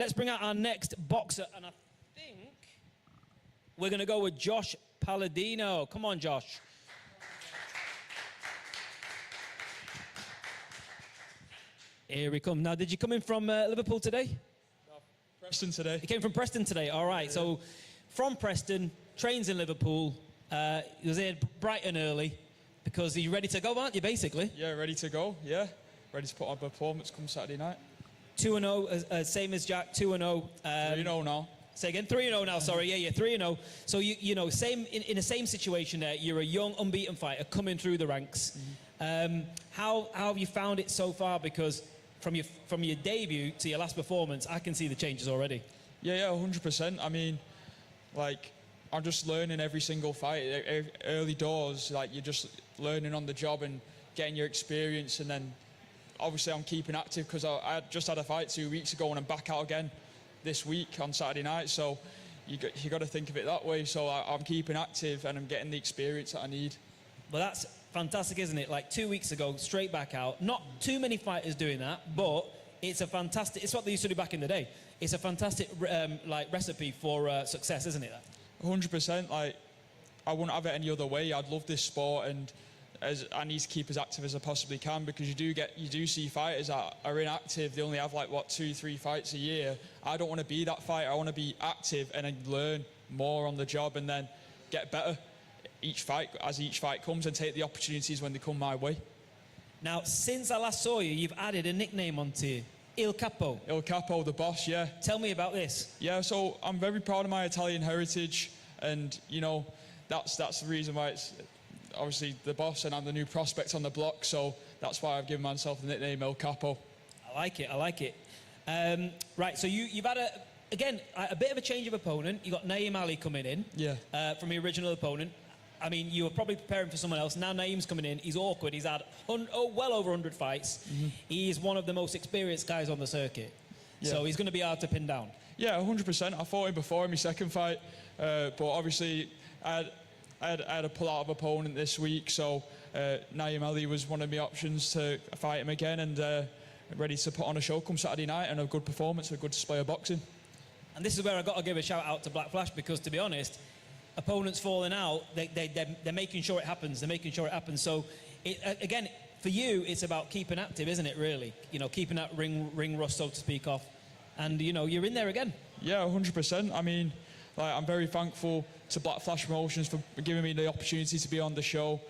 Let's bring out our next boxer, and I think we're going to go with Josh Paladino. Come on, Josh. Here he comes. Now, did you come in from Liverpool today? No, Preston today. You came from Preston today, all right. Yeah. So, from Preston, trains in Liverpool. He was here bright and early because you're ready to go, aren't you, basically? Yeah, ready to go, yeah. Ready to put on a performance come Saturday night. 2-0, same as Jack, 2-0. 3-0 now. Say again, 3-0 now, sorry, yeah, you're 3-0. So, you know, same in the same situation there, you're a young, unbeaten fighter coming through the ranks. Mm-hmm. How have you found it so far? Because from your debut to your last performance, I can see the changes already. Yeah, 100%. I mean, like, I'm just learning every single fight. Early doors, like, you're just learning on the job and getting your experience, and then obviously I'm keeping active because I just had a fight 2 weeks ago and I'm back out again this week on Saturday night, so you got to think of it that way. So I'm keeping active and I'm getting the experience that I need. Well, that's fantastic, isn't it? Like 2 weeks ago, straight back out. Not too many fighters doing that, but it's a fantastic, it's what they used to do back in the day. It's a fantastic like recipe for success, isn't it? 100%. Like, I wouldn't have it any other way. I'd love this sport, and I need to keep as active as I possibly can, because you do see fighters that are inactive. They only have like, what, 2-3 fights a year. I don't want to be that fighter. I want to be active and then learn more on the job and then get better each fight comes, and take the opportunities when they come my way. Now, since I last saw you, you've added a nickname onto you. Il Capo. Il Capo, the boss, yeah. Tell me about this. Yeah, so I'm very proud of my Italian heritage, and you know, that's the reason why it's obviously the boss, and I'm the new prospect on the block, so that's why I've given myself the nickname Il Capo. I like it. Right, so you've had a bit of a change of opponent. You got Naeem Ali coming in, yeah, from the original opponent. I mean, you were probably preparing for someone else. Now Naeem's coming in. He's awkward. He's had well over 100 fights. Mm-hmm. He's one of the most experienced guys on the circuit. Yeah. So he's going to be hard to pin down. Yeah, 100%. I fought him before in my second fight, but obviously I had a pull-out of opponent this week, so Naeem Ali was one of my options to fight him again, and ready to put on a show come Saturday night and a good performance, a good display of boxing. And this is where I've got to give a shout out to Black Flash, because to be honest, opponents falling out, they're making sure it happens. They're making sure it happens. So, again, for you, it's about keeping active, isn't it, really? You know, keeping that ring rust, so to speak, off. And, you know, you're in there again. Yeah, 100%. I mean, like, I'm very thankful to Black Flash Promotions for giving me the opportunity to be on the show,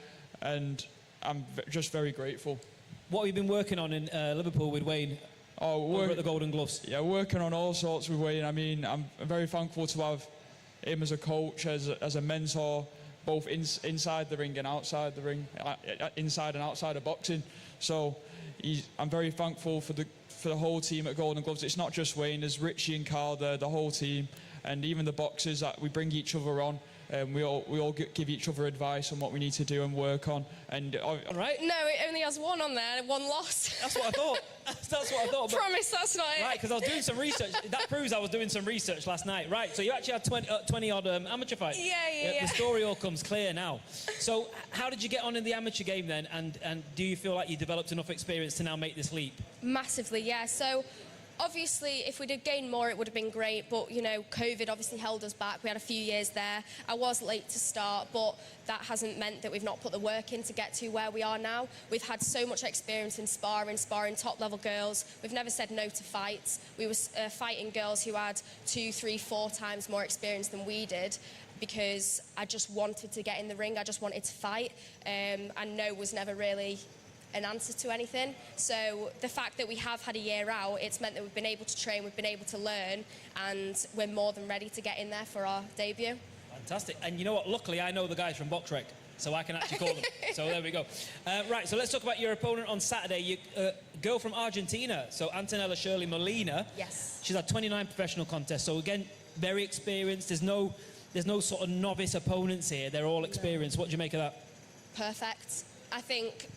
and I'm just very grateful. What have you been working on in Liverpool with Wayne? Over at the Golden Gloves? Yeah, working on all sorts with Wayne. I mean, I'm very thankful to have him as a coach, as a mentor, both inside the ring and outside the ring, inside and outside of boxing. So I'm very thankful for the whole team at Golden Gloves. It's not just Wayne, there's Richie and Carl there, the whole team, and even the boxers, that we bring each other on. We all give each other advice on what we need to do and work on. And right? No, it only has one on there, one loss. That's what I thought. That's what I thought. Promise, that's not it. Right, because I was doing some research. That proves I was doing some research last night. Right, so you actually had 20 odd amateur fights. Yeah. The story all comes clear now. So how did you get on in the amateur game then? And do you feel like you developed enough experience to now make this leap? Massively, yeah. So obviously, if we did gain more, it would have been great, but, you know, COVID obviously held us back. We had a few years there. I was late to start, but that hasn't meant that we've not put the work in to get to where we are now. We've had so much experience in sparring top-level girls. We've never said no to fights. We were fighting girls who had 2, 3, 4 times more experience than we did, because I just wanted to get in the ring. I just wanted to fight, and no was never really an answer to anything. So the fact that we have had a year out, it's meant that we've been able to train, we've been able to learn, and we're more than ready to get in there for our debut. Fantastic. And you know what, luckily I know the guys from BoxRec, so I can actually call them. So there we go. Right, so let's talk about your opponent on Saturday. Girl from Argentina, so Antonella Shirley Molina. Yes. She's had 29 professional contests, so again, very experienced. There's no sort of novice opponents here. They're all experienced. What do you make of that? Perfect. I think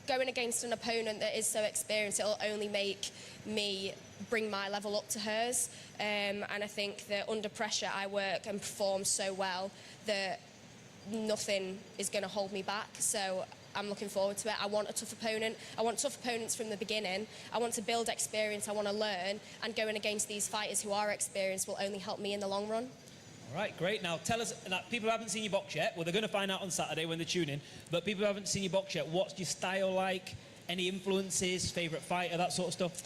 going against an opponent that is so experienced, it'll only make me bring my level up to hers. And I think that under pressure, I work and perform so well that nothing is going to hold me back. So I'm looking forward to it. I want a tough opponent. I want tough opponents from the beginning. I want to build experience. I want to learn, and going against these fighters who are experienced will only help me in the long run. All right, great. Now, tell us, people who haven't seen you box yet, well, they're going to find out on Saturday when they tune in, but people who haven't seen you box yet, what's your style like? Any influences, favourite fighter, that sort of stuff?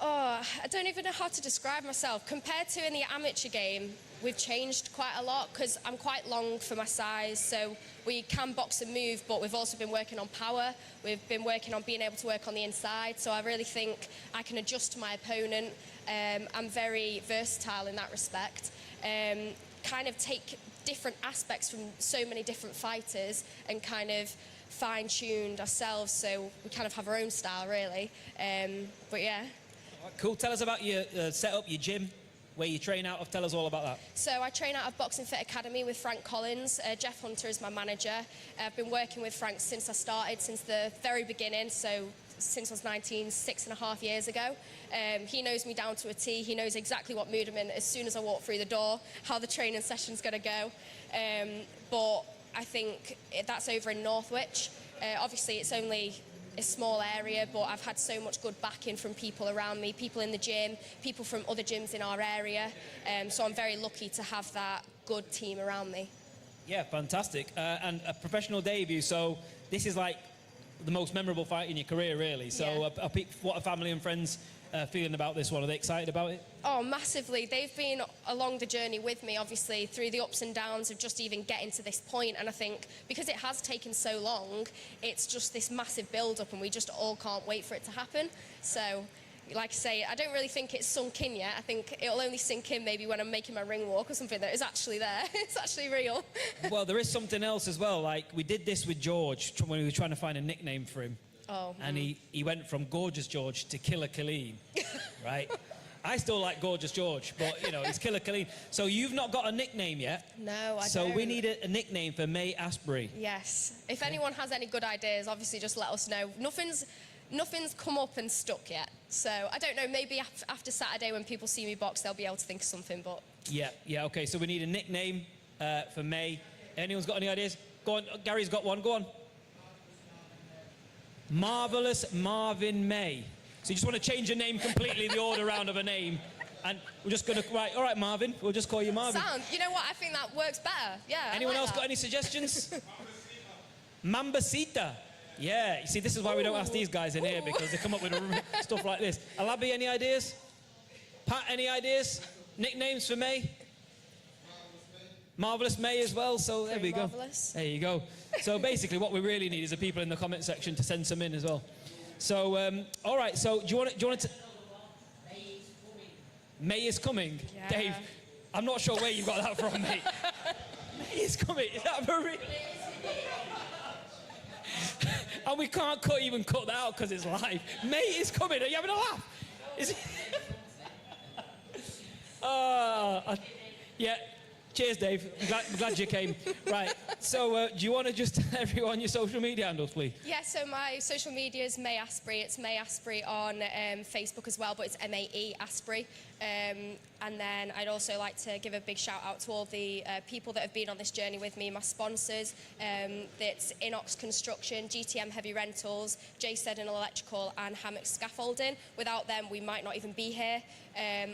Oh, I don't even know how to describe myself. Compared to in the amateur game, we've changed quite a lot because I'm quite long for my size, so we can box and move, but we've also been working on power. We've been working on being able to work on the inside, so I really think I can adjust to my opponent. I'm very versatile in that respect. Kind of take different aspects from so many different fighters and kind of fine-tuned ourselves, so we kind of have our own style, really. But yeah. Cool. Tell us about your setup, your gym, where you train out of. Tell us all about that. So I train out of Boxing Fit Academy with Frank Collins. Jeff Hunter is my manager. I've been working with Frank since I started, since the very beginning, so since I was 19, 6.5 years ago. He knows me down to a T. He knows exactly what mood I'm in as soon as I walk through the door, how the training session's going to go. But I think that's over in Northwich. Obviously, it's only a small area, but I've had so much good backing from people around me, people in the gym, people from other gyms in our area. So I'm very lucky to have that good team around me. Yeah, fantastic. And a professional debut, so this is like the most memorable fight in your career, really. So Yeah. what are family and friends feeling about this one? Are they excited about it? Oh, massively. They've been along the journey with me, obviously, through the ups and downs of just even getting to this point. And I think because it has taken so long, it's just this massive build-up, and we just all can't wait for it to happen. So, like I say, I don't really think it's sunk in yet. I think it'll only sink in maybe when I'm making my ring walk or something that is actually there. It's actually real. Well, there is something else as well. Like, we did this with George when we were trying to find a nickname for him. Oh. And he went from Gorgeous George to Killer Colleen, right? I still like Gorgeous George, but, you know, it's Killer Colleen. So you've not got a nickname yet. No, I don't. So we need a nickname for May Asprey. Yes. If anyone has any good ideas, obviously just let us know. Nothing's come up and stuck yet. So I don't know, maybe after Saturday when people see me box, they'll be able to think of something, but... Yeah, okay. So we need a nickname for May. Anyone's got any ideas? Go on, Gary's got one, go on. Marvellous Marvin May. So you just want to change your name completely, the order round of a name. And we're just going to, right, all right, Marvin, we'll just call you Marvin. Sound. You know what? I think that works better. Yeah. Anyone else got any suggestions? Mambasita. Yeah, you see, this is why we don't ask these guys in here, because they come up with stuff like this. Alabi, any ideas? Pat, any ideas? Nicknames for May? Marvellous May as well, so there we go. Marvellous. There you go. So basically what we really need is the people in the comment section to send some in as well. So, all right, so do you want to... May is coming? Yeah. Dave, I'm not sure where you got that from, mate. May is coming, is that for real? And we can't even cut that out because it's live. May is coming, are you having a laugh? Is it... yeah. Cheers, Dave. I'm glad you came. Right, so do you want to just tell everyone your social media handles, please? Yeah, so my social media is May Asprey. It's May Asprey on Facebook as well, but it's M-A-E Asprey. And then I'd also like to give a big shout out to all the people that have been on this journey with me, my sponsors. That's Inox Construction, GTM Heavy Rentals, J Seddon Electrical and Hammock Scaffolding. Without them, we might not even be here.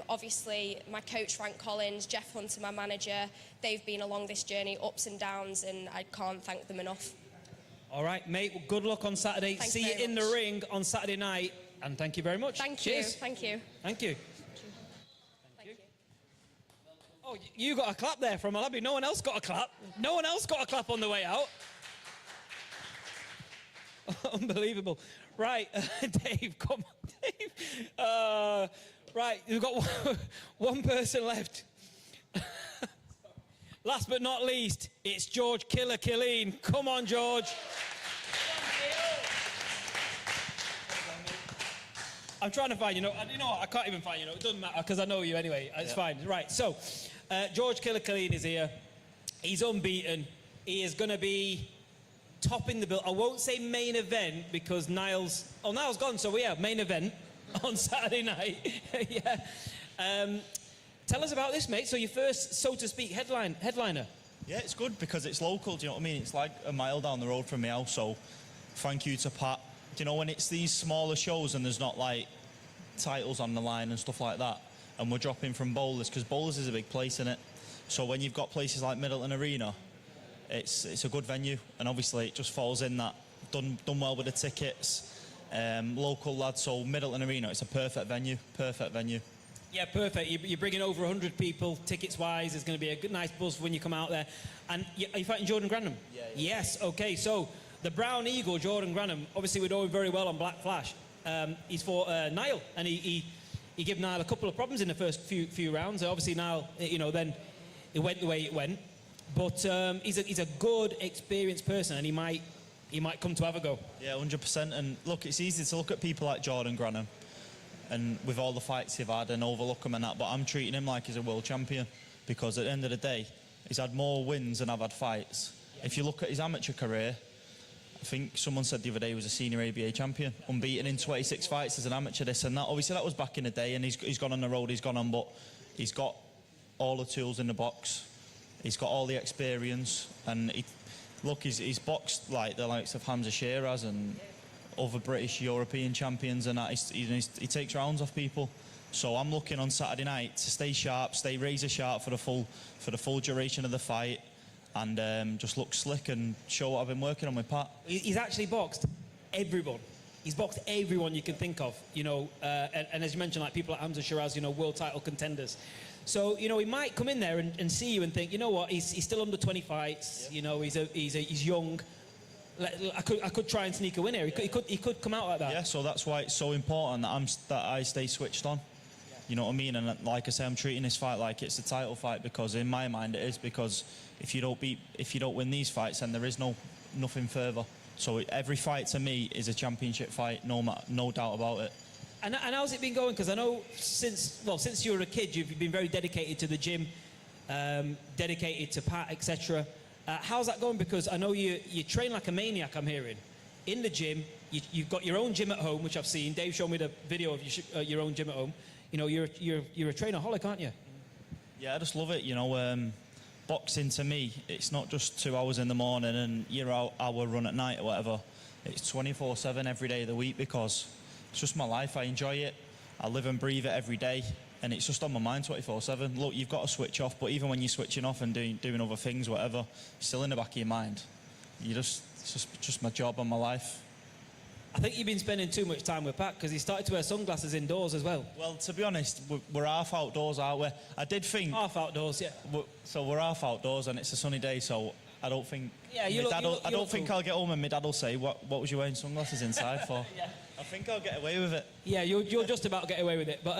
Obviously, my coach, Frank Collins, Jeff Hunter, my manager, they've been along this journey, ups and downs, and I can't thank them enough. All right, mate, well, good luck on Saturday. Thanks See you in the ring on Saturday night, and thank you very much. Thank Cheers. you. Thank you. Thank you. Oh, you got a clap there from Alabi. No one else got a clap. No one else got a clap on the way out. Unbelievable. Right, Dave, come on, Dave. Right, we've got one person left. Last but not least, it's George Killer Colleen. Come on, George. I'm trying to find you. You know what? I can't even find you. It doesn't matter because I know you anyway. It's fine. Right. So, George Killer Colleen is here. He's unbeaten. He is going to be topping the bill. I won't say main event because Niall's gone. So we have main event on Saturday night. Yeah. Tell us about this, mate. So your first, so to speak, headliner. Yeah, it's good because it's local, do you know what I mean? It's like a mile down the road from my house, so thank you to Pat. Do you know, when it's these smaller shows and there's not like titles on the line and stuff like that, and we're dropping from bowlers, because bowlers is a big place in it. So when you've got places like Middleton Arena, it's a good venue, and obviously it just falls in that done well with the tickets, local lads. So Middleton Arena, it's a perfect venue, perfect venue. Yeah, perfect. You're bringing over 100 people, tickets-wise. There's going to be a good, nice buzz when you come out there. And are you fighting Jordan Granham? Yeah. Yes, okay. So the Brown Eagle, Jordan Granham, obviously we're doing very well on Black Flash. He's fought Niall, and he gave Niall a couple of problems in the first few rounds. Obviously Niall, then it went the way it went. But he's a good, experienced person, and he might come to have a go. Yeah, 100%. And look, it's easy to look at people like Jordan Granham, and with all the fights he's had, and overlook him and that, but I'm treating him like he's a world champion, because at the end of the day, he's had more wins than I've had fights. If you look at his amateur career, I think someone said the other day he was a senior ABA champion, unbeaten in 26 fights as an amateur, this and that. Obviously, that was back in the day, and he's gone on the road he's gone on, but he's got all the tools in the box. He's got all the experience, and he's boxed like the likes of Hamza Shiraz and other British, European champions, and that. He takes rounds off people. So I'm looking on Saturday night to stay sharp, stay razor sharp for the full duration of the fight, and just look slick and show what I've been working on with Pat. He's actually boxed everyone. He's boxed everyone you can think of, and as you mentioned, like people like Hamza Shiraz, world title contenders. So, he might come in there and see you and think, you know what, he's still under 20 fights, yep. He's young. I could try and sneak a win here. He could come out like that. Yeah, so that's why it's so important that I stay switched on. Yeah. You know what I mean? And like I say, I'm treating this fight like it's a title fight, because in my mind it is, because if you don't win these fights, then there is nothing further. So every fight to me is a championship fight, no doubt about it. And how's it been going? Because I know since you were a kid, you've been very dedicated to the gym, dedicated to Pat, etc. How's that going? Because I know you train like a maniac, I'm hearing, in the gym. You've got your own gym at home, which I've seen. Dave showed me the video of your own gym at home. You're a trainaholic, aren't you? Yeah, I just love it. Boxing to me, it's not just 2 hours in the morning and your hour run at night or whatever. It's 24/7 every day of the week, because it's just my life. I enjoy it. I live and breathe it every day. And it's just on my mind 24/7. Look, you've got to switch off, but even when you're switching off and doing other things, whatever, still in the back of your mind. It's just my job and my life. I think you've been spending too much time with Pat, because he started to wear sunglasses indoors as well. Well, to be honest, we're half outdoors, aren't we? I did think... Half outdoors, yeah. So we're half outdoors, and it's a sunny day, so I don't think... Yeah, I don't think I'll get home and my dad will say, what was you wearing sunglasses inside for? Yeah. I think I'll get away with it. Yeah, you'll just about get away with it. But,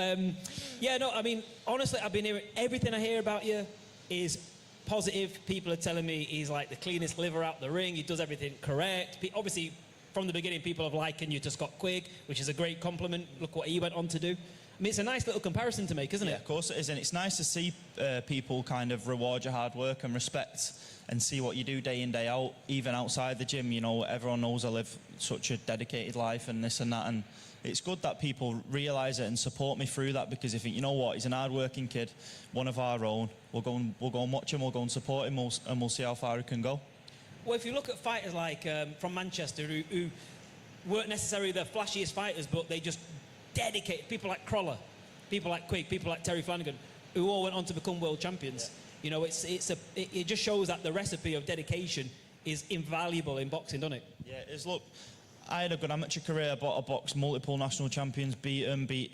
honestly, I've been hearing... Everything I hear about you is positive. People are telling me he's like the cleanest liver out the ring. He does everything correct. Obviously, from the beginning, people have likened you to Scott Quigg, which is a great compliment. Look what he went on to do. I mean, it's a nice little comparison to make, isn't it? Yeah, of course it is. And it's nice to see people kind of reward your hard work and respect, and see what you do day in, day out, even outside the gym. Everyone knows I live such a dedicated life and this and that, and it's good that people realise it and support me through that, because they think, you know what, he's an hard-working kid, one of our own. We'll go and watch him, we'll go and support him, and we'll see how far he can go. Well, if you look at fighters like from Manchester who weren't necessarily the flashiest fighters, but they just dedicated, people like Crawler, people like Quigg, people like Terry Flanagan, who all went on to become world champions. Yeah. It just shows that the recipe of dedication is invaluable in boxing, doesn't it? Yeah, it is. Look, I had a good amateur career, but I boxed multiple national champions,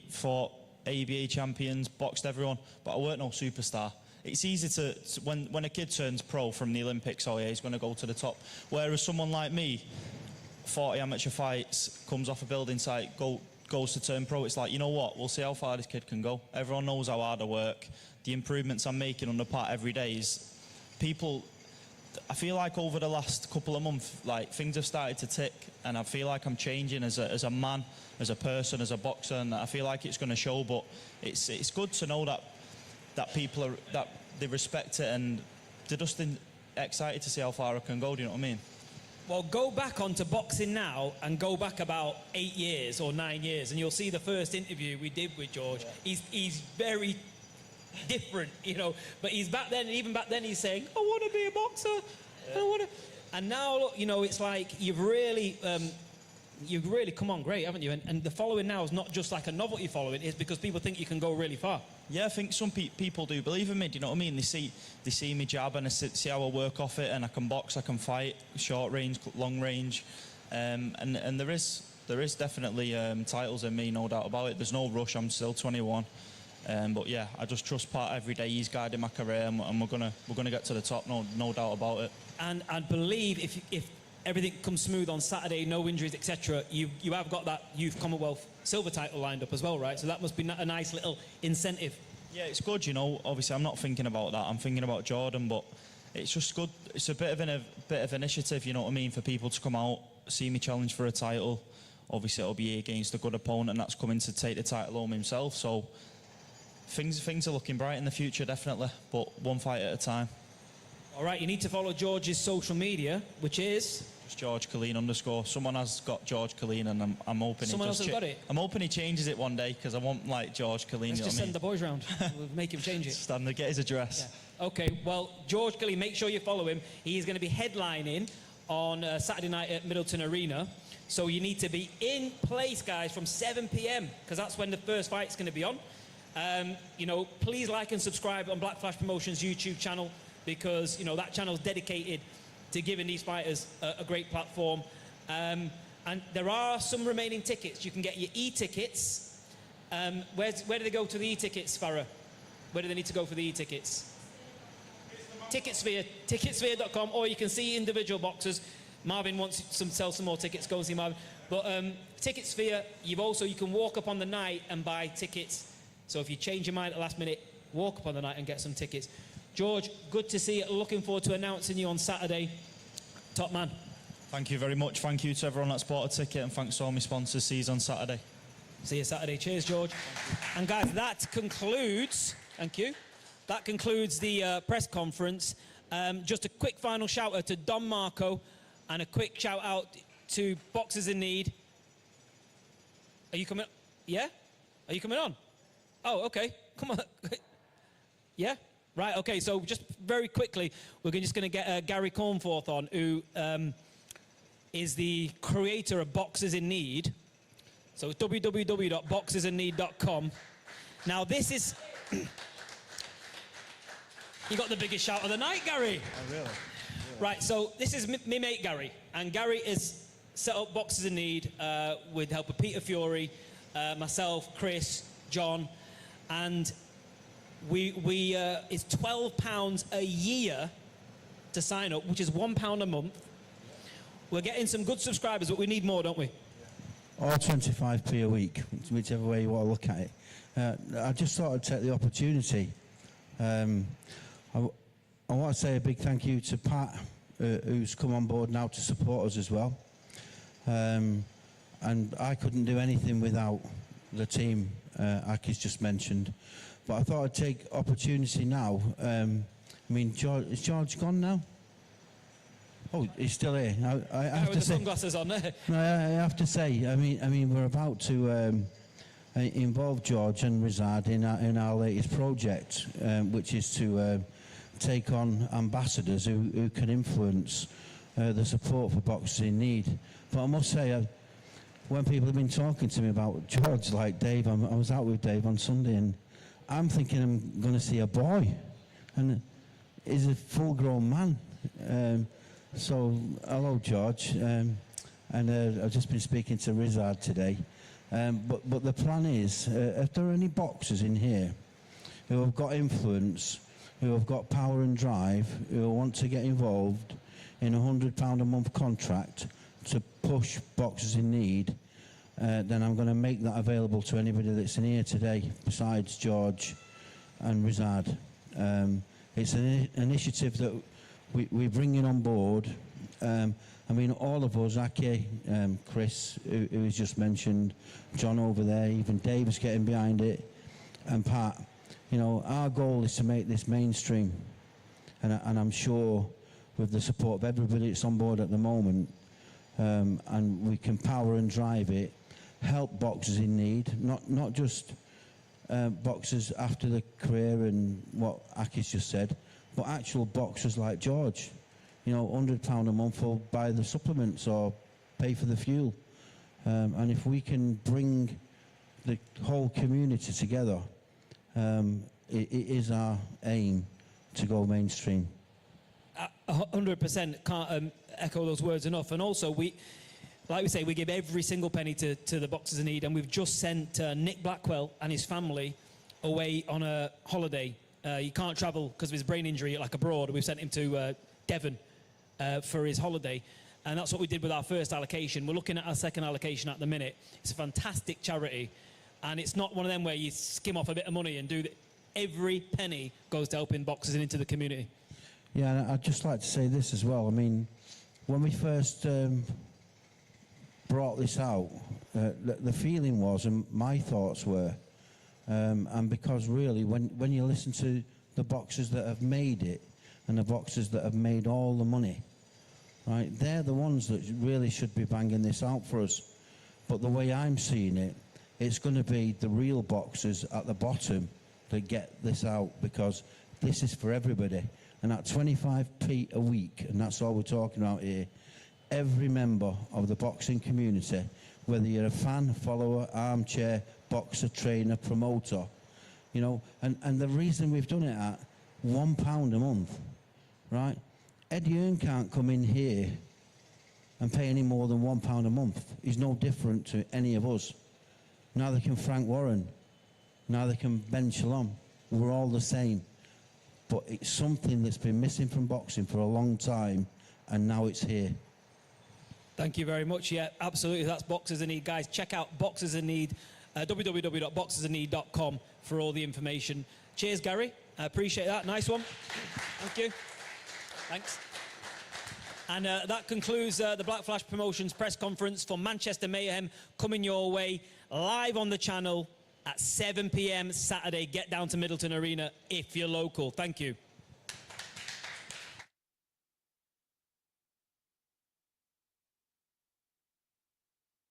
fought ABA champions, boxed everyone, but I weren't no superstar. It's easy to when a kid turns pro from the Olympics, oh yeah, he's going to go to the top. Whereas someone like me, 40 amateur fights, comes off a building site, goes to turn pro, it's like, you know what, we'll see how far this kid can go. Everyone knows how hard I work. The improvements I'm making under Pat every day is people... I feel like over the last couple of months, like, things have started to tick, and I feel like I'm changing as a man, as a person, as a boxer, and I feel like it's going to show. But it's good to know that people are, that they respect it, and they're just excited to see how far I can go. Do you know what I mean? Well, go back onto boxing now and go back about 8 years or 9 years, and you'll see the first interview we did with George. Yeah. He's very different, you know. But he's back then, and even back then, he's saying, "I want to be a boxer. I want to." And now, look, you know, it's like you've really come on great, haven't you? And the following now is not just like a novelty following; it's because people think you can go really far. Yeah, I think some people do believe in me. Do you know what I mean? They see me jab and they see how I work off it, and I can box, I can fight, short range, long range, and there is definitely titles in me, no doubt about it. There's no rush. I'm still 21, but yeah, I just trust Pat every day. He's guiding my career, and we're gonna get to the top, no doubt about it. And I believe if everything comes smooth on Saturday, no injuries, etc., you have got that Youth Commonwealth silver title lined up as well, right? So that must be a nice little incentive. Yeah, it's good, you know. Obviously, I'm not thinking about that. I'm thinking about Jordan, but it's just good. It's a bit of initiative, you know what I mean, for people to come out, see me challenge for a title. Obviously, it'll be against a good opponent that's coming to take the title home himself. So things are looking bright in the future, definitely. But one fight at a time. All right, you need to follow George's social media, which is George Colleen _. Someone has got George Colleen, and I'm hoping someone else has got it. I'm hoping he changes it one day because I want like George Colleen. Let's just send the boys round. We'll make him change it. Stand there, get his address. Yeah. Okay, well, George Colleen, make sure you follow him. He's going to be headlining on Saturday night at Middleton Arena. So you need to be in place, guys, from 7 p.m. because that's when the first fight's going to be on. You know, please like and subscribe on Black Flash Promotions YouTube channel because, you know, that channel's dedicated to giving these fighters a great platform. And there are some remaining tickets. You can get your e-tickets. Where do they go to the e-tickets, Farah? Where do they need to go for the e-tickets? Ticketsphere, ticketsphere.com, or you can see individual boxers. Marvin wants to sell some more tickets. Go and see Marvin. But Ticketsphere, you can walk up on the night and buy tickets. So if you change your mind at the last minute, walk up on the night and get some tickets. George, good to see you. Looking forward to announcing you on Saturday. Top man. Thank you very much. Thank you to everyone that's bought a ticket, and thanks to all my sponsors. See you on Saturday. See you Saturday. Cheers, George. And guys, that concludes. Thank you. That concludes the press conference. Just a quick final shout out to Don Marco, and a quick shout out to Boxers in Need. Are you coming? Yeah? Are you coming on? Oh, okay. Come on. Yeah? Right, okay, so just very quickly, we're just going to get Gary Cornforth on, who is the creator of Boxers in Need. So it's www.boxersinneed.com. Now, this is... You got the biggest shout of the night, Gary. Oh, really? Right, so this is me mate, Gary. And Gary has set up Boxers in Need with the help of Peter Fury, myself, Chris, John, and... it's £12 a year to sign up, which is £1 a month. We're getting some good subscribers, but we need more, don't we? Or 25p a week, whichever way you want to look at it. I just thought I'd take the opportunity. I want to say a big thank you to Pat, who's come on board now to support us as well. And I couldn't do anything without the team Aki's just mentioned. But I thought I'd take opportunity now. I mean, is George gone now? Oh, he's still here. I have with to the say, sunglasses on there. No, I have to say. I mean, we're about to involve George and Rizad in our latest project, which is to take on ambassadors who can influence the support for Boxers in Need. But I must say, when people have been talking to me about George, like Dave, I was out with Dave on Sunday, and I'm thinking I'm going to see a boy, and he's a full-grown man. So, hello, George. I've just been speaking to Rizad today. But the plan is, if there are any boxers in here who have got influence, who have got power and drive, who want to get involved in a £100 a month contract to push Boxers in Need, then I'm going to make that available to anybody that's in here today, besides George and Rizad. It's an initiative that we're bringing on board. I mean, all of us, Aki, Chris, who was just mentioned, John over there, even Dave is getting behind it, and Pat. You know, our goal is to make this mainstream, and I'm sure with the support of everybody that's on board at the moment, and we can power and drive it, help Boxers in Need, not just boxers after the career and what Aki's just said, but actual boxers like George, you know, £100 a month will buy the supplements or pay for the fuel. And if we can bring the whole community together, it is our aim to go mainstream. 100%. Can't echo those words enough. And also, like we say, we give every single penny to the Boxers in Need, and we've just sent Nick Blackwell and his family away on a holiday. He can't travel because of his brain injury, like abroad. We've sent him to Devon for his holiday. And that's what we did with our first allocation. We're looking at our second allocation at the minute. It's a fantastic charity. And it's not one of them where you skim off a bit of money and do that. Every penny goes to helping boxers and into the community. Yeah, and I'd just like to say this as well. I mean, when we first brought this out, the feeling was, and my thoughts were, and because really, when you listen to the boxers that have made it and the boxers that have made all the money, right, they're the ones that really should be banging this out for us. But the way I'm seeing it, it's going to be the real boxers at the bottom that get this out, because this is for everybody. And at 25p a week, and that's all we're talking about here, every member of the boxing community, whether you're a fan, follower, armchair, boxer, trainer, promoter, you know, and the reason we've done it at £1 a month, right? Eddie Hearn can't come in here and pay any more than £1 a month. He's no different to any of us. Neither can Frank Warren, neither can Ben Shalom. We're all the same. But it's something that's been missing from boxing for a long time, and now it's here. Thank you very much. Yeah, absolutely. That's Boxers in Need. Guys, check out Boxers in Need, www.boxersinneed.com for all the information. Cheers, Gary. I appreciate that. Nice one. Thank you. Thanks. And that concludes the Black Flash Promotions press conference for Manchester Mayhem, coming your way live on the channel at 7 p.m. Saturday. Get down to Middleton Arena if you're local. Thank you.